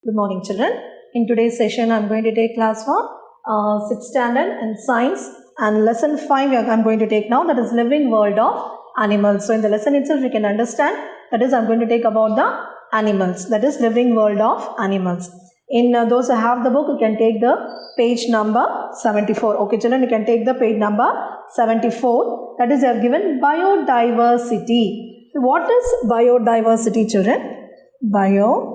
Good morning, children. In today's session, I'm going to take class for 6th standard and science, and lesson 5 I'm going to take now, that is living world of animals. So in the lesson itself, we can understand, that is I'm going to take about the animals, that is living world of animals. In those who have the book, you can take the page number 74. Okay, children, you can take the page number 74. That is, they have given biodiversity. What is biodiversity, children? Biodiversity.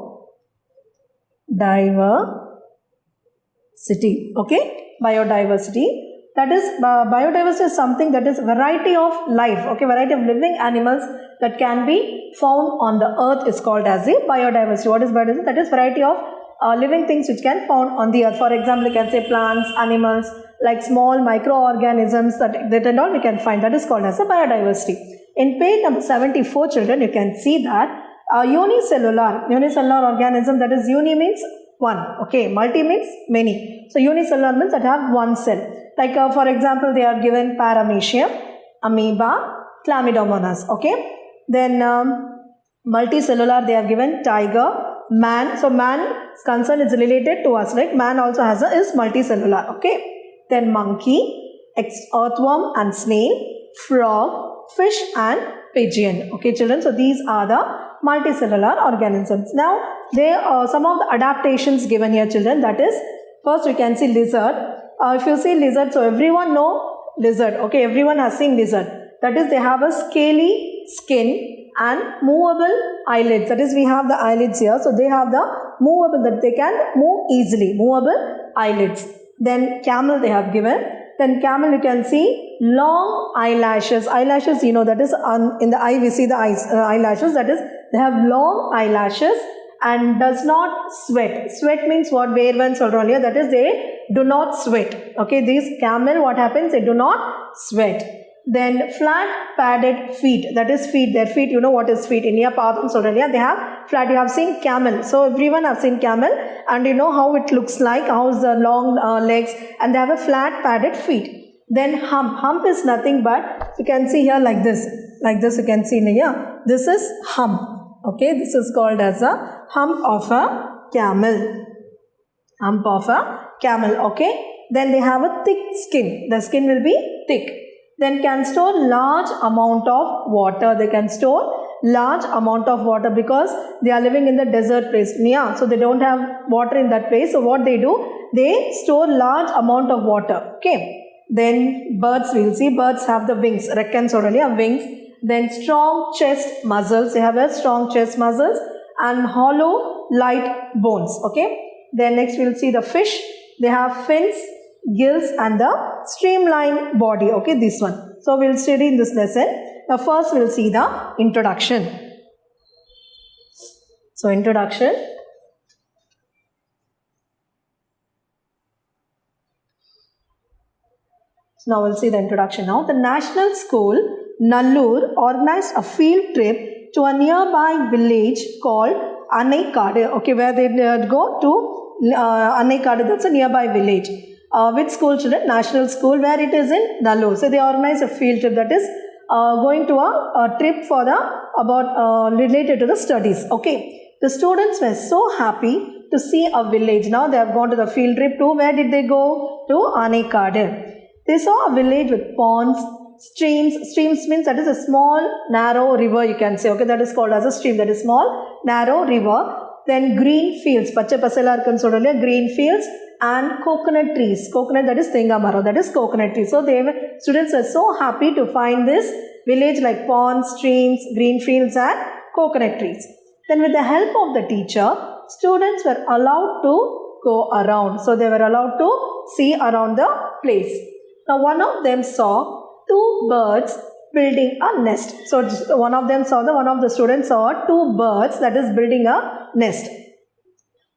Okay, biodiversity. That is, biodiversity is something that is variety of life. Okay, variety of living animals that can be found on the earth is called as a biodiversity. What is biodiversity? That is variety of living things which can found on the earth. For example, you can say plants, animals, like small microorganisms that and all we can find. That is called as a biodiversity. In page number 74, children, you can see that unicellular organism, that is uni means one, okay, multi means many. So unicellular means that have one cell. Like for example, they are given paramecium, amoeba, chlamydomonas, okay. Then multicellular, they are given tiger, man. So man's concern is related to us, like man also has is multicellular, okay. Then monkey, earthworm and snail, frog, fish and pigeon. Okay, children. So these are the multicellular organisms. Now, there are some of the adaptations given here, children. That is, first we can see lizard. If you see lizard, so everyone know lizard. Okay, everyone has seen lizard. That is, they have a scaly skin and movable eyelids. That is, we have the eyelids here. So they have the movable, that they can move easily. Movable eyelids. Then camel they have given. Then camel, you can see long eyelashes. Eyelashes, you know, that is in the eye we see the eyelashes. That is, they have long eyelashes and does not sweat. Sweat means what Verwan said earlier. That is, they do not sweat. Okay, these camel, what happens? They do not sweat. Then flat padded feet. That is feet. Their feet, you know what is feet. In your pathum so earlier, they have flat. You have seen camel. So everyone have seen camel, and you know how it looks like. How's the long legs, and they have a flat padded feet. Then hump. Hump is nothing but, you can see here like this. Like this you can see in here. This is hump. Okay, this is called as a hump of a camel. Hump of a camel. Okay. Then they have a thick skin. The skin will be thick. Then can store large amount of water. They can store large amount of water because they are living in the desert place. Yeah, so they don't have water in that place. So what they do? They store large amount of water. Okay. Then birds, we will see birds have the wings. Reckons already have wings. Then strong chest muscles. They have a strong chest muscles and hollow light bones. Okay. Then next we will see the fish. They have fins, gills and the streamlined body. Okay, this one. So we will study in this lesson. Now first we will see the introduction. So introduction. So now we will see the introduction now. The National School, Nallur, organized a field trip to a nearby village called Anaikadu. Okay, where they go to Anaikadu, that's a nearby village. Which school, children? National School, where it is in Nallur. So they organize a field trip, that is going to a trip for the related to the studies. Okay, the students were so happy to see a village. Now they have gone to the field trip to, where did they go? To Anaikadu. They saw a village with ponds, streams. Streams means that is a small narrow river, you can say. Okay, that is called as a stream. That is small narrow river. Then green fields, pacha pasala green fields and coconut trees. Coconut, that is tengamaro, that is coconut trees. So students are so happy to find this village like ponds, streams, green fields and coconut trees. Then with the help of the teacher, students were allowed to go around. So they were allowed to see around the place. Now one of them saw two birds building a nest. So one of the students saw two birds, that is building a nest.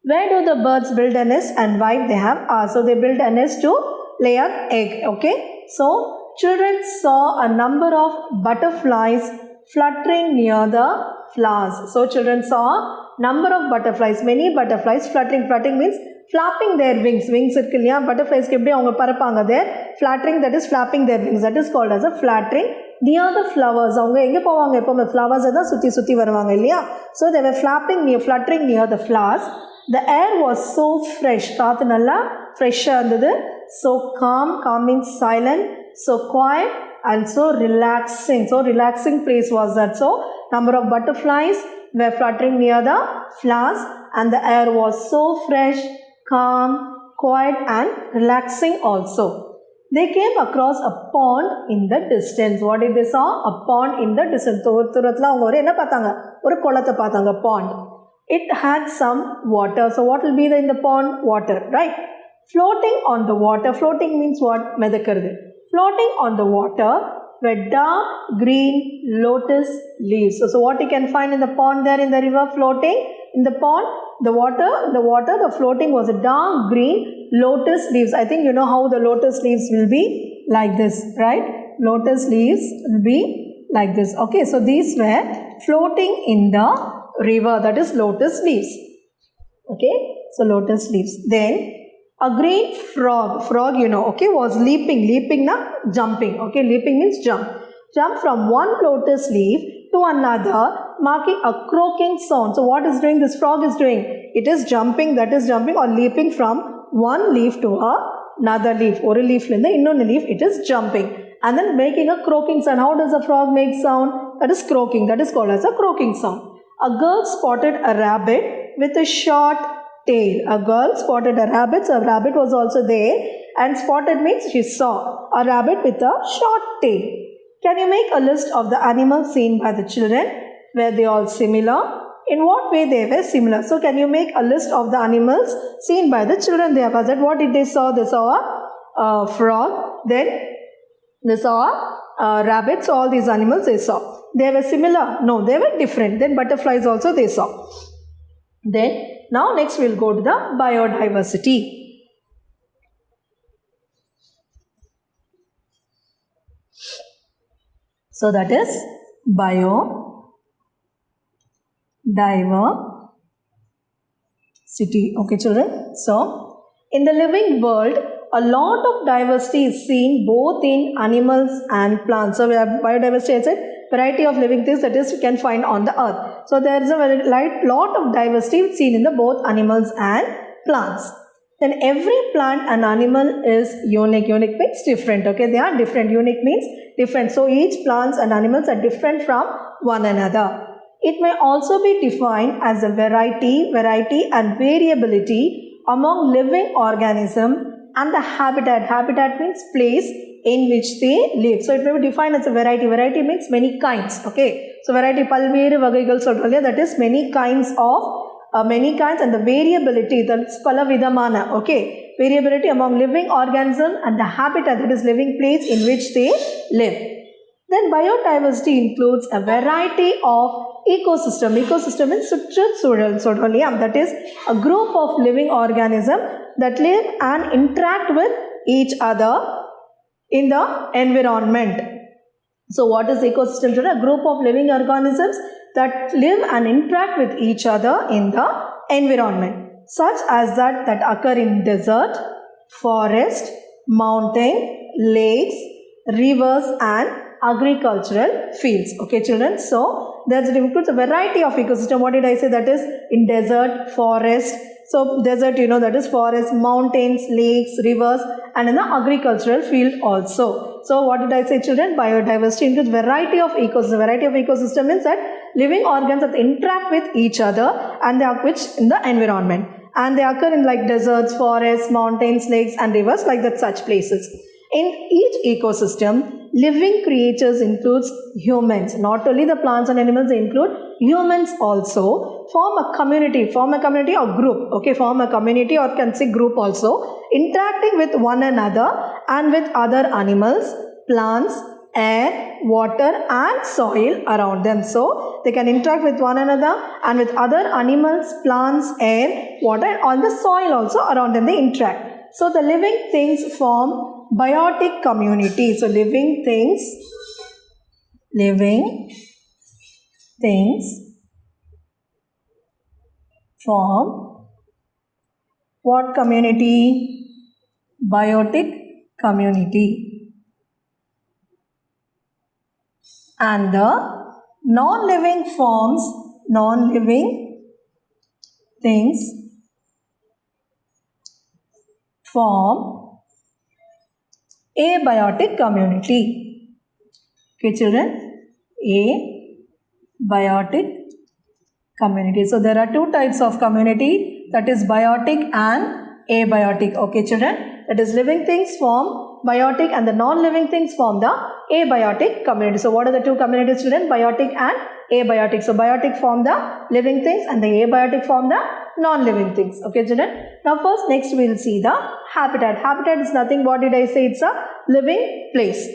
Where do the birds build a nest and why they have? So they build a nest to lay an egg. Okay. So children saw a number of butterflies fluttering near the flowers. So children saw number of butterflies, many butterflies fluttering. Fluttering means flapping their wings. Wings irukku butterflies ku eppadi avanga parapanga there. Fluttering, that is flapping their wings. That is called as a fluttering. Near the flowers, அவங்க எங்கே போவாங்க எப்போவுமே ஃப்ளவர்ஸை தான் சுற்றி சுற்றி வருவாங்க இல்லையா. So they were fluttering near the flowers. The air was so fresh. காத்து நல்லா ஃப்ரெஷ்ஷாக இருந்தது. So calm, calm means silent, so quiet and so relaxing. So relaxing place was that. So number of butterflies were fluttering near the flowers and the air was so fresh, calm, quiet and relaxing also. They came across a pond in the distance. What did they saw? A pond in the distance. தூரத்தில் அவங்க ஒரு என்ன பார்த்தாங்க? ஒரு குளத்தை பார்த்தாங்க, pond. It had some water. So what will be in the pond? Water, right? Floating on the water. Floating means what? மிதக்கிறது. Floating on the water were dark green lotus leaves. So what you can find in the pond there in the river floating? In the pond, the floating was a dark green lotus leaves. I think you know how the lotus leaves will be like this, right? Lotus leaves will be like this. Okay, so these were floating in the river, that is lotus leaves. Okay, so lotus leaves. Then a green frog you know, okay, was leaping na jumping. Okay, leaping means jump from one lotus leaf to another, making a croaking sound. So what is doing this frog is doing? It is jumping, that is jumping or leaping from one leaf to another leaf. One leaf linde innonu leaf it is jumping and then making a croaking sound. How does a frog make sound? That is croaking, that is called as a croaking sound. A girl spotted a rabbit with a short tail. A girl spotted a rabbit. So a rabbit was also there, and spotted means she saw a rabbit with a short tail. Can you make a list of the animals seen by the children? Were they all similar? In what way they were similar? So can you make a list of the animals seen by the children? They have said, what did they saw? They saw a frog, then they saw a rabbit. So all these animals they saw. They were similar? No, they were different. Then butterflies also they saw. Then now next we'll go to the biodiversity. So that is biodiversity. Okay children. So in the living world, a lot of diversity is seen both in animals and plants. So we have biodiversity, I said, variety of living things that is we can find on the earth. So there is a lot of diversity seen in the both animals and plants. Then every plant and animal is unique. Unique means different. Okay, they are different. Unique means different. So each plants and animals are different from one another. It may also be defined as a variety and variability among living organisms and the habitat. Habitat means place in which they live. So it may be defined as a variety. Variety means many kinds. Okay, so variety palveru vagaigal solralya, that is many kinds and the variability, that's pala vidhamana. Okay, variability among living organisms and the habitat, that is living place in which they live. Then biodiversity includes a variety of ecosystem. Ecosystem is சுற்றுச்சூழல், that is a group of living organisms that live and interact with each other in the environment. So what is ecosystem? A group of living organisms that live and interact with each other in the environment, such as that occur in desert, forest, mountain, lakes, rivers and agricultural fields. Okay children, so that includes a variety of ecosystem. What did I say? That is in desert, forest. So desert, you know, that is forest, mountains, lakes, rivers, and in the agricultural field also. So what did I say children? Biodiversity includes variety of ecosystem. Variety of ecosystem means that living organs that interact with each other and they are which in the environment, and they occur in like deserts, forests, mountains, lakes and rivers, like that such places. In each ecosystem, living creatures includes humans. Not only the plants and animals, they include humans also. Form a community or group. Okay, form a community or can say group also, interacting with one another and with other animals, plants, air, water and soil around them. So they can interact with one another and with other animals, plants, air, water and on the soil also around them they interact. So the living things form biotic community. So living things form what community? Biotic community. And the non-living things form abiotic community. Okay, children, abiotic community. So there are two types of community, that is biotic and abiotic. Okay, children, that is living things form biotic and the non-living things form the abiotic community. So what are the two communities, children? Biotic and abiotic. So biotic form the living things and the abiotic form the non-living things. Okay, children. Now first, next we will see the habitat. Habitat is nothing, what did I say? It's a living place.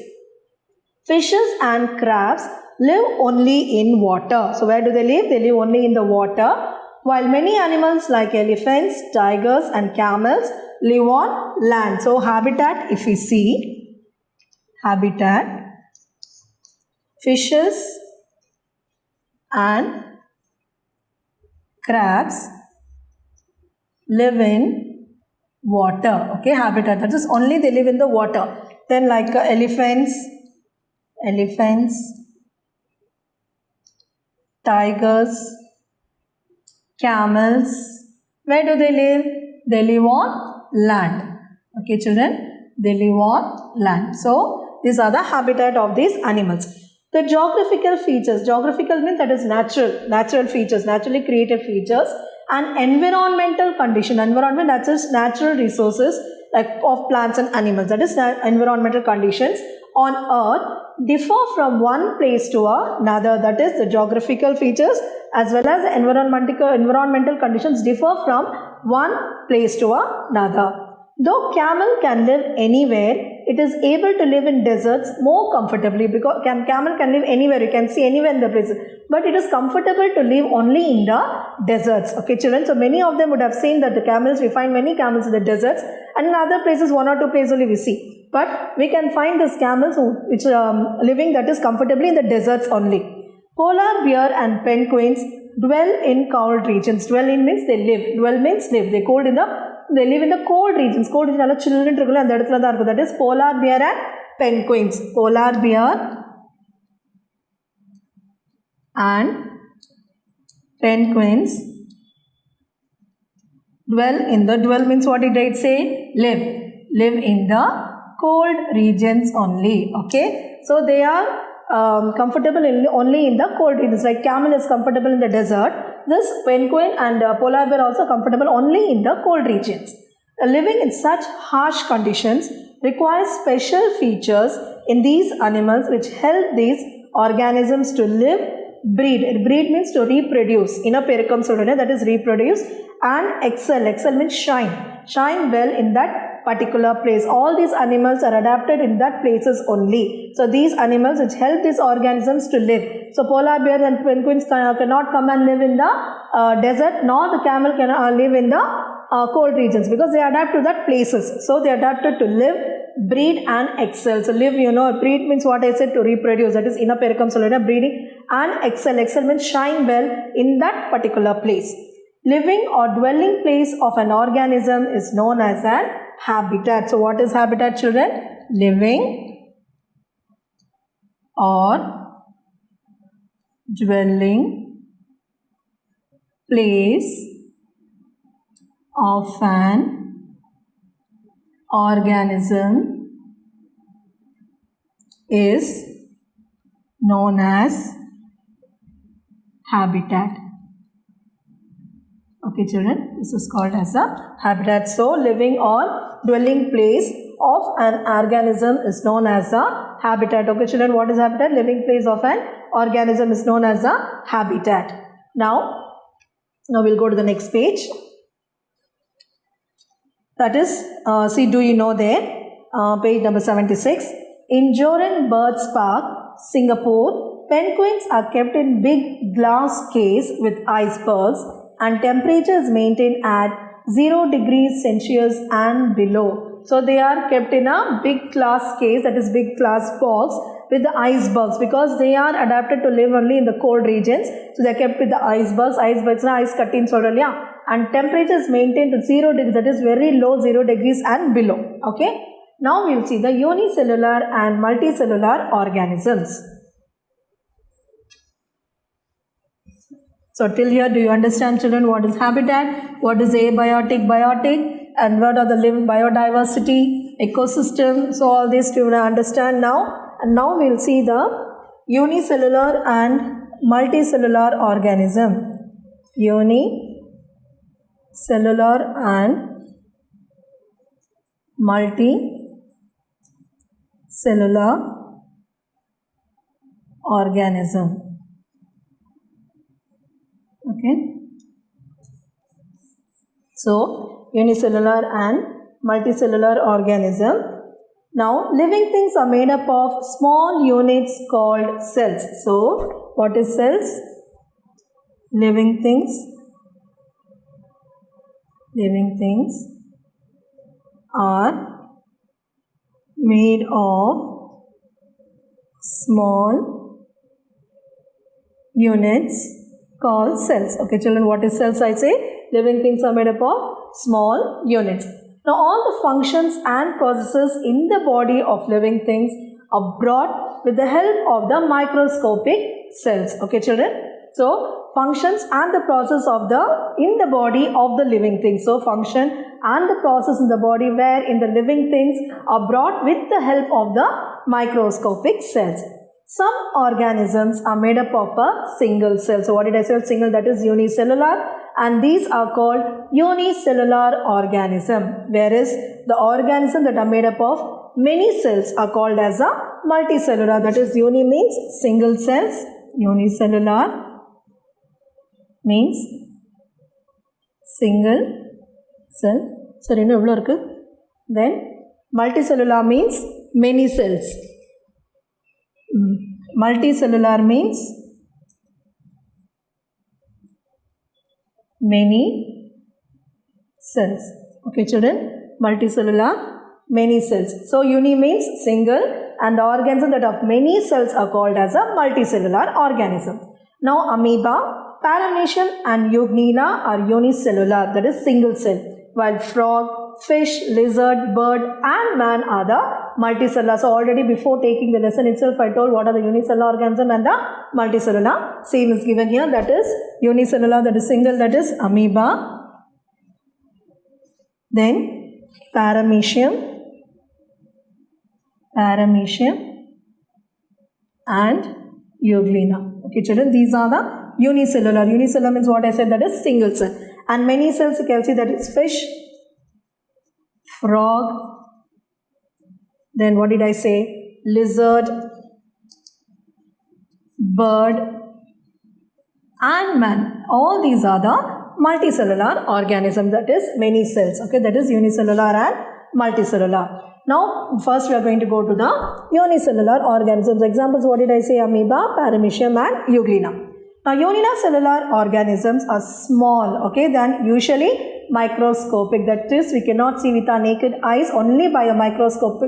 Fishes and crabs live only in water. So where do they live? They live only in the water. While many animals like elephants, tigers and camels live on land. So habitat, if we see, habitat, fishes and crabs live in water. Okay, habitat, that is only they live in the water. Then like elephants, tigers, camels, where do they live? They live on land. Okay, children, they live on land. So these are the habitat of these animals. The geographical features, geographical means that is natural features, naturally created features, and environmental condition. Environment, that is natural resources like of plants and animals, that is environmental conditions on earth differ from one place to another. That is the geographical features as well as the environmental conditions differ from one place to another. Though camel can live anywhere, it is able to live in deserts more comfortably, because camel can live anywhere, you can see anywhere in the places, but it is comfortable to live only in the deserts. Okay, children, so many of them would have seen that the camels, we find many camels in the deserts, and in other places one or two places only we see, but we can find these camels which are living that is comfortably in the deserts only. Polar bear and penguins dwell in cold regions. Dwell in means they live. Dwell means live. They live in the cold regions. Cold regions alla children irukku and edathula da irukku. That is polar bear and penguins. Polar bear and penguins dwell means what did I say? Live in the cold regions only. Okay, so they are comfortable only in the cold regions. Like camel is comfortable in the desert, this penguin and polar bear also comfortable only in the cold regions. Living in such harsh conditions requires special features in these animals which help these organisms to live, breed. Breed means to reproduce. Inappericum solrena, that is reproduce, and excel. Excel means shine well in that particular place. All these animals are adapted in that places only. So these animals which help these organisms to live. So polar bears and penguins cannot come and live in the desert, nor the camel can live in the cold regions, because they adapt to that places. So they adapted to live, breed and excel. So live, breed means what I said, to reproduce, that is inappericum solrena, breeding, and excel. Excel means shine well in that particular place. Living or dwelling place of an organism is known as an habitat. So what is habitat, children? Living or dwelling place of an organism is known as habitat. Okay, children, this is called as a habitat. So living or dwelling place of an organism is known as a habitat. Okay, children, what is habitat? Living place of an organism is known as a habitat. Now we'll go to the next page. That is, see, do you know there? Page number 76. In Jorenberg's Park, Singapore, penguins are kept in big glass case with icebergs, and temperature is maintained at 0 degrees Celsius and below. So they are kept in a big glass case, that is big glass box with the icebergs, because they are adapted to live only in the cold regions. So they are kept with the icebergs. Icebergs na ice cutting solraliya, and temperature is maintained to 0 degrees, that is very low, 0 degrees and below. Okay, now we will see the unicellular and multicellular organisms. So till here, do you understand, children, what is habitat, what is abiotic, biotic? and what are the biodiversity, ecosystem. So all this you will understand now. And now we will see the unicellular and multicellular organism. Unicellular and multicellular organism. Okay. So, unicellular and multicellular organism. Now, living things are made up of small units called cells. So, what is cells? Living things are made of small units called cells. Okay, children, what is cells? I say living things are made up of small units. Now, all the functions and processes in the body of living things are brought with the help of the microscopic cells. Okay, children. So, functions and the process in the body of the living things. So, function and the process in the body where in the living things are brought with the help of the microscopic cells. Some organisms are made up of a single cell. So, what did I say? Single, that is unicellular. And these are called unicellular organism. Whereas the organisms that are made up of many cells are called as a multicellular. That is, uni means single cells. Unicellular means single cell. Sorry, no, then multicellular means many cells. Multicellular means many cells. Okay, children. Multicellular, many cells. So, uni means single and the organism that have many cells are called as a multicellular organism. Now, amoeba, paramecium and euglena are unicellular, that is single cell, while frog, fish, lizard, bird and man are the multicellular. So, already before taking the lesson itself, I told what are the unicellular organism and the multicellular. Same is given here, that is unicellular, that is single, that is amoeba. Then paramecium and euglena. Okay, children, these are the unicellular. Unicellular means what I said, that is single cell. And many cells you can see, that is fish, frog, then what did I say? Lizard, bird and man. All these are the multicellular organisms, that is many cells. Okay, that is unicellular and multicellular. Now, first we are going to go to the unicellular organisms. Examples, what did I say? Amoeba, paramecium and euglena. Now, unicellular organisms are small, okay, than usually microscopic. That is, we cannot see with our naked eyes, only by a microscope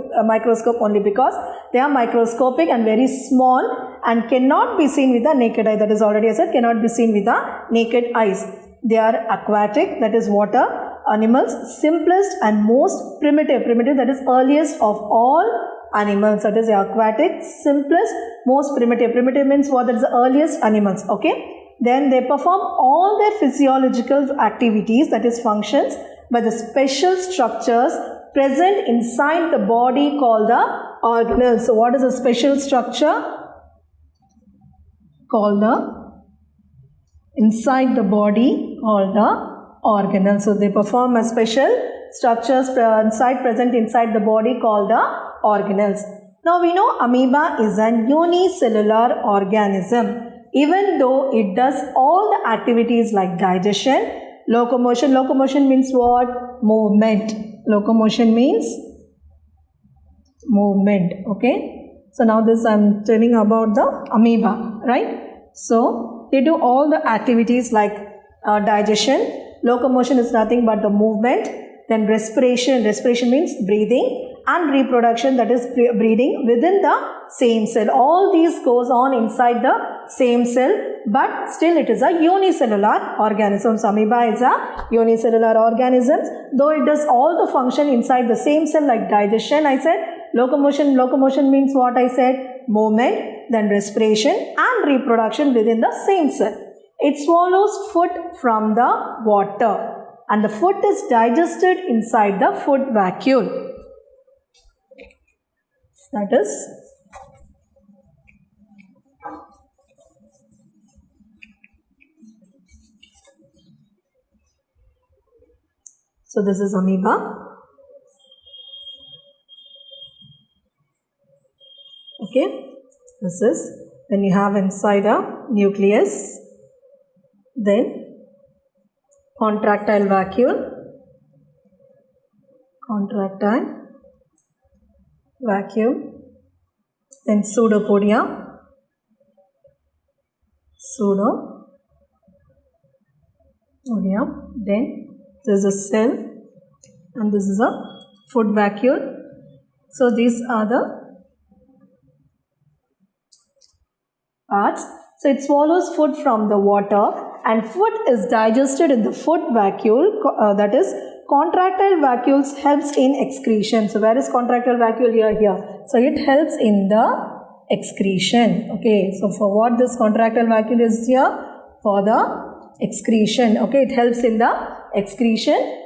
only, because they are microscopic and very small and cannot be seen with the naked eye. That is already I said, cannot be seen with the naked eyes. They are aquatic, that is water animals, simplest and most primitive, that is earliest of all animals. That is aquatic, simplest, most primitive. Primitive means what? That is the earliest animals. Okay. Then they perform all their physiological activities, that is functions, by the special structures present inside the body called the organelles. So, what is a special structure? Called the inside the body called the organelles. So, they perform a special structures present inside the body called the organelles. Now, we know amoeba is an unicellular organism. Even though it does all the activities like digestion, locomotion. Locomotion means what? Movement. Locomotion means movement. Okay. So, now this I am telling about the amoeba, right? So, they do all the activities like digestion. Locomotion is nothing but the movement. Then respiration. Respiration means breathing. And reproduction, that is breeding within the same cell. All these goes on inside the same cell, but still it is a unicellular organism. So, amoeba is a unicellular organism, though it does all the function inside the same cell like digestion. I said locomotion. Locomotion means what I said? Movement, then respiration and reproduction within the same cell. It swallows food from the water. and the food is digested inside the food vacuole. That is so this is amoeba. Okay, this is, then you have inside a nucleus, then contractile vacuole, then pseudopodia, then this is a cell and this is a food vacuole. So these are the parts. So it swallows food from the water and food is digested in the food vacuole, that is contractile vacuoles helps in excretion. So where is contractile vacuole? Here. So it helps in the excretion. Okay, so for what this contractile vacuole is here? For the excretion. Okay, it helps in the excretion.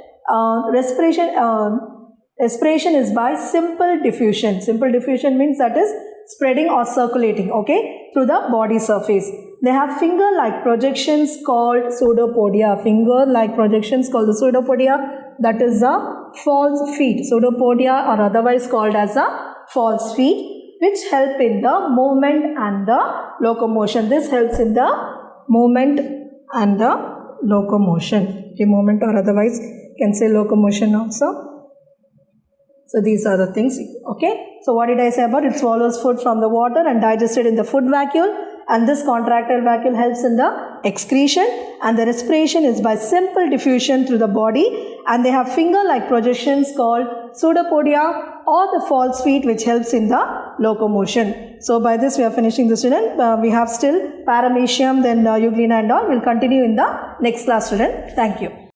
Respiration is by simple diffusion. Simple diffusion means that is spreading or circulating, okay, through the body surface. They have finger-like projections called pseudopodia. Finger-like projections called the pseudopodia. That is a false feet. Pseudopodia are otherwise called as a false feet, which help in the movement and the locomotion. This helps in the movement and the locomotion. Okay, movement or otherwise can say locomotion also. So these are the things. Okay. So what did I say about it? Swallows food from the water and digested in the food vacuole, and this contractile vacuole helps in the excretion, and the respiration is by simple diffusion through the body, and they have finger-like projections called pseudopodia or the false feet, which helps in the locomotion. So by this we are finishing the student. We have still paramecium, then euglena and all. We'll continue in the next class, student. Thank you.